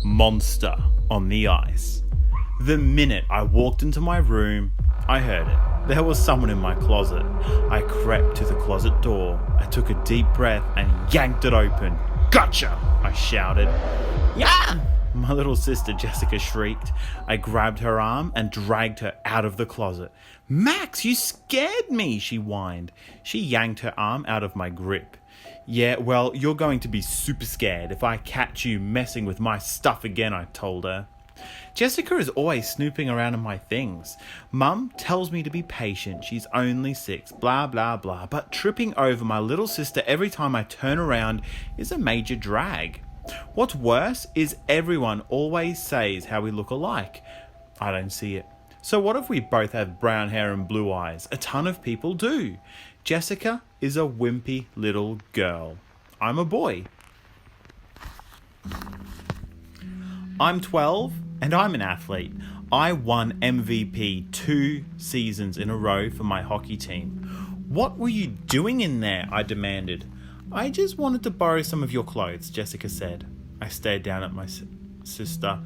Monster on the Ice. The minute I walked into my room, I heard it. There was someone in my closet. I crept to the closet door. I took a deep breath and yanked it open. "Gotcha!" I shouted. "Yeah!" my little sister Jessica shrieked. I grabbed her arm and dragged her out of the closet. "Max, you scared me," she whined. She yanked her arm out of my grip. "Yeah, well, you're going to be super scared if I catch you messing with my stuff again," I told her. Jessica is always snooping around in my things. Mum tells me to be patient, she's only 6, blah blah blah, but tripping over my little sister every time I turn around is a major drag. What's worse is everyone always says how we look alike. I don't see it. So what if we both have brown hair and blue eyes? A ton of people do. Jessica is a wimpy little girl. I'm a boy. I'm 12 and I'm an athlete. I won MVP 2 seasons in a row for my hockey team. "What were you doing in there?" I demanded. "I just wanted to borrow some of your clothes," Jessica said. I stared down at my sister.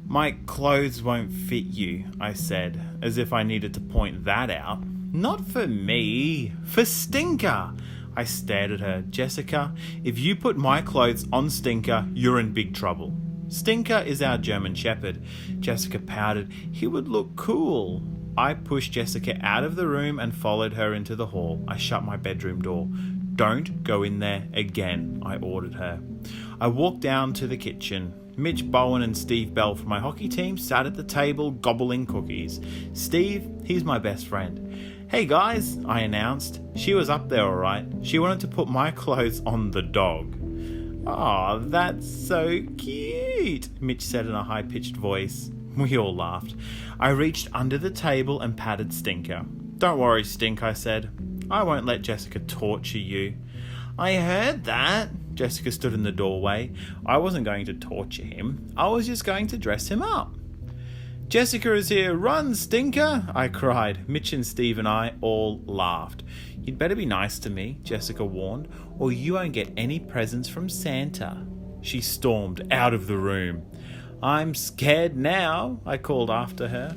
"My clothes won't fit you," I said, as if I needed to point that out. "Not for me, for Stinker." I stared at her. "Jessica, if you put my clothes on Stinker, you're in big trouble." "Stinker is our German Shepherd." Jessica pouted. "He would look cool." I pushed Jessica out of the room and followed her into the hall. I shut my bedroom door. "Don't go in there again," I ordered her. I walked down to the kitchen. Mitch Bowen and Steve Bell from my hockey team sat at the table gobbling cookies. Steve, he's my best friend. "Hey guys," I announced. She was up there all right. She wanted to put my clothes on the dog. "Aw, that's so cute," Mitch said in a high-pitched voice. We all laughed. I reached under the table and patted Stinker. "Don't worry, Stink," I said. "I won't let Jessica torture you." "I heard that." Jessica stood in the doorway. I wasn't going to torture him. I was just going to dress him up. "Jessica is here. Run, Stinker," I cried. Mitch and Steve and I all laughed. "You'd better be nice to me," Jessica warned, "or you won't get any presents from Santa." She stormed out of the room. "I'm scared now," I called after her.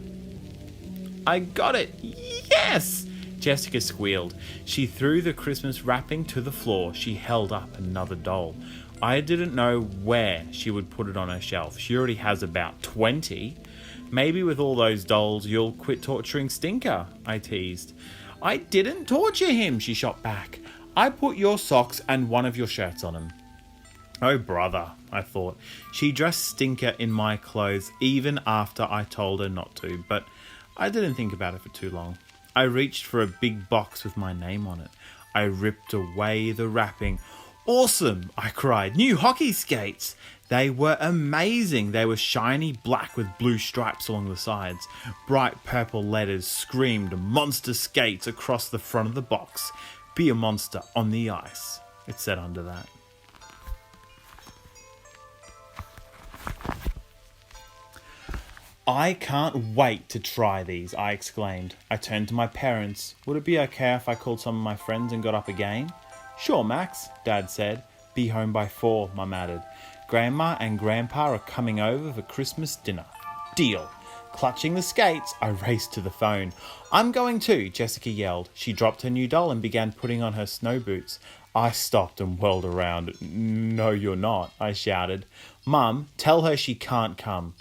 "I got it. Yes!" Jessica squealed. She threw the Christmas wrapping to the floor. She held up another doll. I didn't know where she would put it on her shelf. She already has about 20. "Maybe with all those dolls you'll quit torturing Stinker," I teased. "I didn't torture him," she shot back. "I put your socks and one of your shirts on him." Oh brother, I thought. She dressed Stinker in my clothes even after I told her not to, but I didn't think about it for too long. I reached for a big box with my name on it. I ripped away the wrapping. "Awesome!" I cried. "New hockey skates!" They were amazing. They were shiny black with blue stripes along the sides. Bright purple letters screamed "Monster Skates" across the front of the box. "Be a monster on the ice," it said under that. "I can't wait to try these," I exclaimed. I turned to my parents. "Would it be okay if I called some of my friends and got up a game?" "Sure, Max," Dad said. "Be home by 4, Mum added. "Grandma and Grandpa are coming over for Christmas dinner." "Deal." Clutching the skates, I raced to the phone. "I'm going too," Jessica yelled. She dropped her new doll and began putting on her snow boots. I stopped and whirled around. "No, you're not," I shouted. "Mum, tell her she can't come."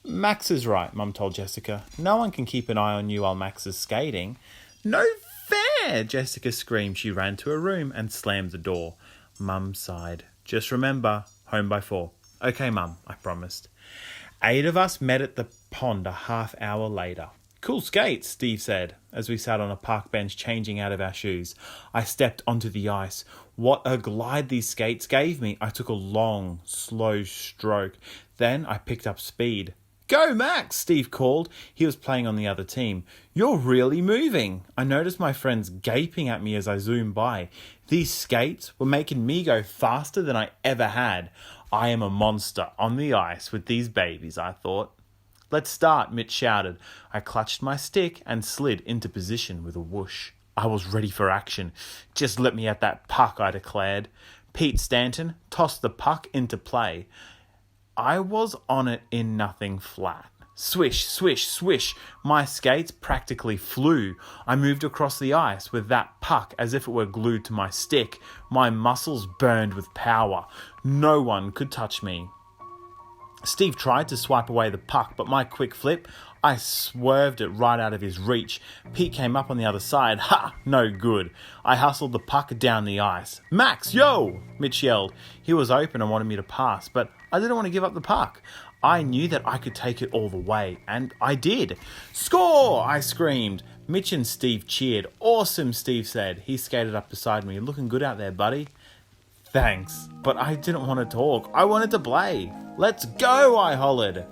"Max is right," Mum told Jessica. "No one can keep an eye on you while Max is skating." "No fair!" Jessica screamed. She ran to her room and slammed the door. Mum sighed. "Just remember, home by 4. "Okay, Mum," I promised. 8 of us met at the pond a half hour later. "Cool skates," Steve said, as we sat on a park bench changing out of our shoes. I stepped onto the ice. What a glide these skates gave me. I took a long, slow stroke. Then I picked up speed. "Go, Max!" Steve called. He was playing on the other team. "You're really moving." I noticed my friends gaping at me as I zoomed by. These skates were making me go faster than I ever had. I am a monster on the ice with these babies, I thought. "Let's start," Mitch shouted. I clutched my stick and slid into position with a whoosh. I was ready for action. "Just let me at that puck," I declared. Pete Stanton tossed the puck into play. I was on it in nothing flat. Swish, swish, swish. My skates practically flew. I moved across the ice with that puck as if it were glued to my stick. My muscles burned with power. No one could touch me. Steve tried to swipe away the puck, but my quick flip, I swerved it right out of his reach. Pete came up on the other side. Ha! No good. I hustled the puck down the ice. Max, yo! Mitch yelled. He was open and wanted me to pass, but I didn't want to give up the puck. I knew that I could take it all the way, and I did. Score! I screamed. Mitch and Steve cheered. Awesome, Steve said. He skated up beside me. Looking good out there, buddy. Thanks, but I didn't want to talk. I wanted to play. Let's go, I hollered.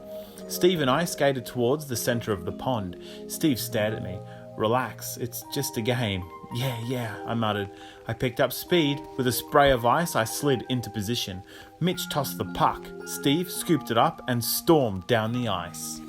Steve and I skated towards the center of the pond. Steve stared at me. Relax, it's just a game. Yeah, I muttered. I picked up speed. With a spray of ice, I slid into position. Mitch tossed the puck. Steve scooped it up and stormed down the ice.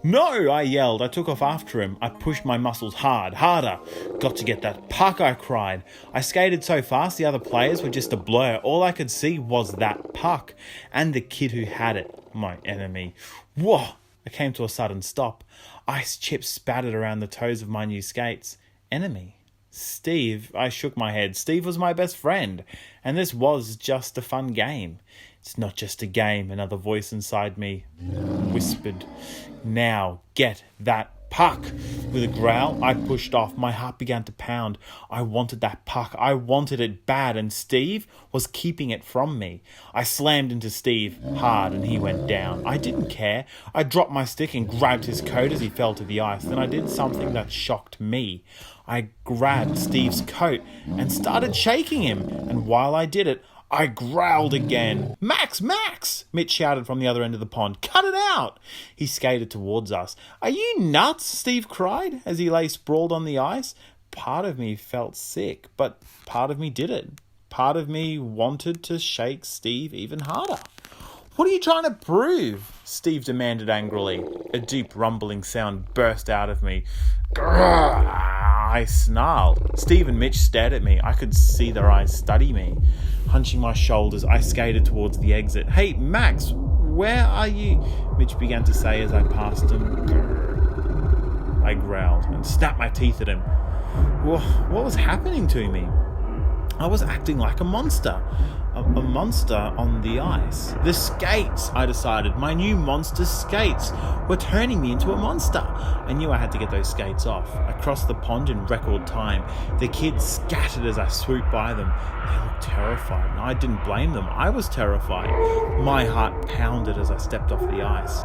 No, I yelled. I took off after him. I pushed my muscles harder. Got to get that puck, I cried. I skated so fast the other players were just a blur. All I could see was that puck and the kid who had it, my enemy. Whoa! I came to a sudden stop. Ice chips spattered around the toes of my new skates. Enemy? Steve? I shook my head. Steve was my best friend, and this was just a fun game. It's not just a game, another voice inside me whispered. Now get that puck. With a growl, I pushed off. My heart began to pound. I wanted that puck. I wanted it bad, and Steve was keeping it from me. I slammed into Steve hard, and he went down. I didn't care. I dropped my stick and grabbed his coat as he fell to the ice. Then I did something that shocked me. I grabbed Steve's coat and started shaking him, and while I did it, I growled again. Max! Mitch shouted from the other end of the pond. Cut it out! He skated towards us. Are you nuts? Steve cried as he lay sprawled on the ice. Part of me felt sick, but part of me didn't. Part of me wanted to shake Steve even harder. What are you trying to prove? Steve demanded angrily. A deep rumbling sound burst out of me. Grrr! I snarled. Steve and Mitch stared at me. I could see their eyes study me. Hunching my shoulders, I skated towards the exit. Hey, Max, where are you? Mitch began to say as I passed him. Grrr. I growled and snapped my teeth at him. What was happening to me? I was acting like a monster. A monster on the ice. The skates, I decided. My new monster skates were turning me into a monster. I knew I had to get those skates off. I crossed the pond in record time. The kids scattered as I swooped by them. They looked terrified, and I didn't blame them. I was terrified. My heart pounded as I stepped off the ice.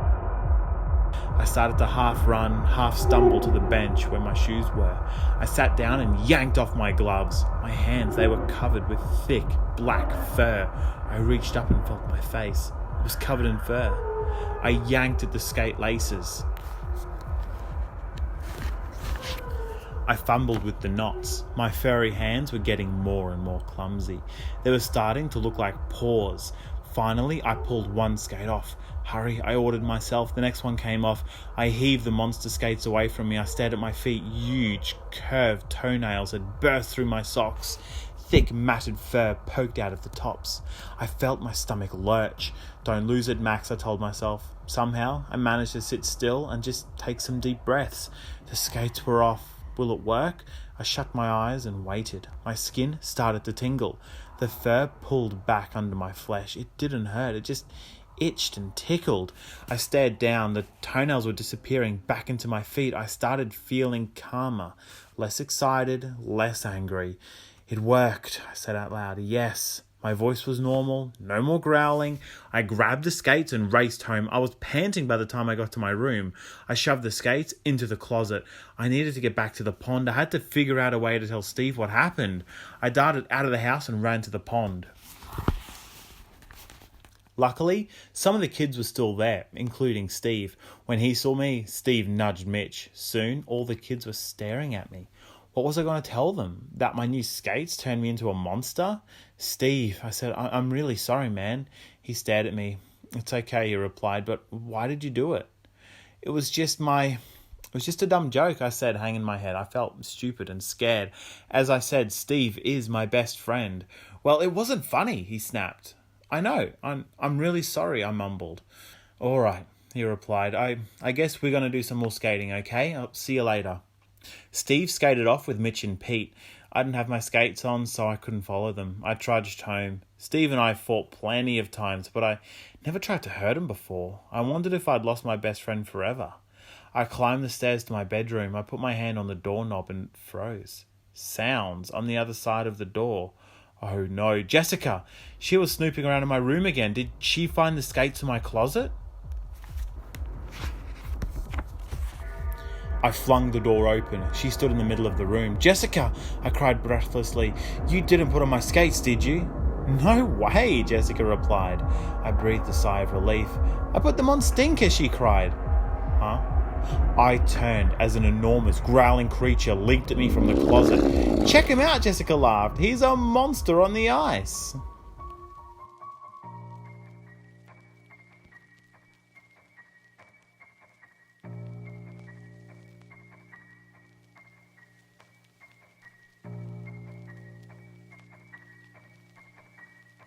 I started to half run, half stumble to the bench where my shoes were. I sat down and yanked off my gloves. My hands, they were covered with thick, black fur. I reached up and felt my face. It was covered in fur. I yanked at the skate laces. I fumbled with the knots. My furry hands were getting more and more clumsy. They were starting to look like paws. Finally, I pulled one skate off. Hurry, I ordered myself. The next one came off. I heaved the monster skates away from me. I stared at my feet. Huge, curved toenails had burst through my socks. Thick, matted fur poked out of the tops. I felt my stomach lurch. Don't lose it, Max, I told myself. Somehow, I managed to sit still and just take some deep breaths. The skates were off. Will it work? I shut my eyes and waited. My skin started to tingle. The fur pulled back under my flesh. It didn't hurt. It just itched and tickled. I stared down. The toenails were disappearing back into my feet. I started feeling calmer, less excited, less angry. It worked, I said out loud. Yes. My voice was normal, no more growling. I grabbed the skates and raced home. I was panting by the time I got to my room. I shoved the skates into the closet. I needed to get back to the pond. I had to figure out a way to tell Steve what happened. I darted out of the house and ran to the pond. Luckily, some of the kids were still there, including Steve. When he saw me, Steve nudged Mitch. Soon, all the kids were staring at me. What was I going to tell them? That my new skates turned me into a monster? Steve, I said, I'm really sorry, man. He stared at me. It's okay, he replied, but why did you do it? It was just my It was just a dumb joke, I said, hanging my head. I felt stupid and scared. As I said, Steve is my best friend. Well, it wasn't funny, he snapped. I know. I'm really sorry, I mumbled. All right, he replied. I guess we're going to do some more skating, okay? I'll see you later. Steve skated off with Mitch and Pete. I didn't have my skates on, so I couldn't follow them. I trudged home. Steve and I fought plenty of times, but I never tried to hurt him before. I wondered if I'd lost my best friend forever. I climbed the stairs to my bedroom. I put my hand on the doorknob and froze. Sounds on the other side of the door. Oh no, Jessica! She was snooping around in my room again. Did she find the skates in my closet? I flung the door open. She stood in the middle of the room. Jessica! I cried breathlessly. You didn't put on my skates, did you? No way, Jessica replied. I breathed a sigh of relief. I put them on Stinker, she cried. Huh? I turned as an enormous, growling creature leaped at me from the closet. Check him out, Jessica laughed. He's a monster on the ice.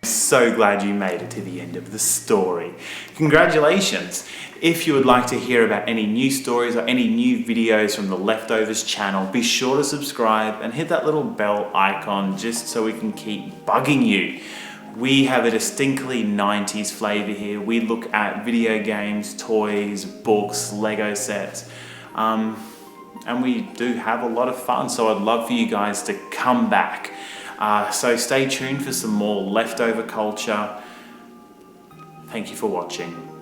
So glad you made it to the end of the story. Congratulations! If you would like to hear about any new stories or any new videos from the Leftovers channel, be sure to subscribe and hit that little bell icon just so we can keep bugging you. We have a distinctly 90s flavour here. We look at video games, toys, books, Lego sets, and we do have a lot of fun, so I'd love for you guys to come back. So stay tuned for some more leftover culture. Thank you for watching.